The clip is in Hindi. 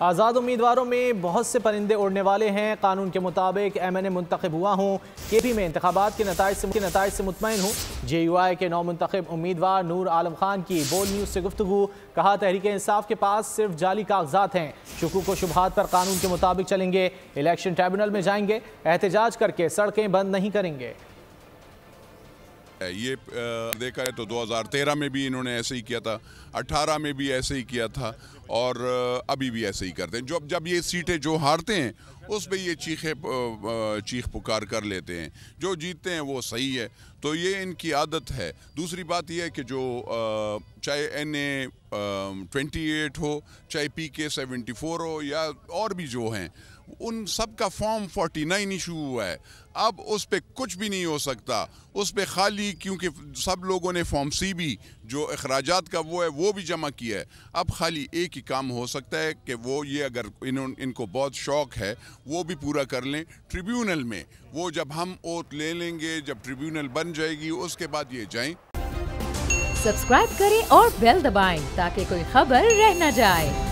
आज़ाद उम्मीदवारों में बहुत से परिंदे उड़ने वाले हैं। कानून के मुताबिक MNA मुंतखब हुआ हूँ। KP में इंतखाबात के नताइज से मुतमईन हूँ। JUI के नौ मुंतखब उम्मीदवार नूर आलम खान की बोल न्यूज़ से गुफ्तगू। कहा, तहरीक इंसाफ के पास सिर्फ जाली कागजात हैं। शुकूक व शुबहात पर कानून के मुताबिक चलेंगे। इलेक्शन ट्रिब्यूनल में जाएंगे। एहतजाज करके सड़कें बंद नहीं करेंगे। ये देखा है तो 2013 में भी इन्होंने ऐसे ही किया था, 18 में भी ऐसे ही किया था और अभी भी ऐसे ही करते हैं। जब ये सीटें जो हारते हैं उस पे ये चीख पुकार कर लेते हैं, जो जीतते हैं वो सही है। तो ये इनकी आदत है। दूसरी बात ये है कि जो चाहे NA 28 हो, चाहे PK 74 हो या और भी जो हैं, उन सब का फॉर्म 49 इशू हुआ है। अब उस पर कुछ भी नहीं हो सकता। उस पर खाली, क्योंकि सब लोगों ने फॉर्म C भी जो अखराजात का वो है वो भी जमा किया है। अब खाली एक ही काम हो सकता है कि वो ये, अगर इनको बहुत शौक है, वो भी पूरा कर लें ट्रिब्यूनल में। वो जब हम ओथ ले लेंगे, जब ट्रिब्यूनल बन जाएगी, उसके बाद ये जाएं। सब्सक्राइब करें और बेल दबाएं ताकि कोई खबर रह न जाए।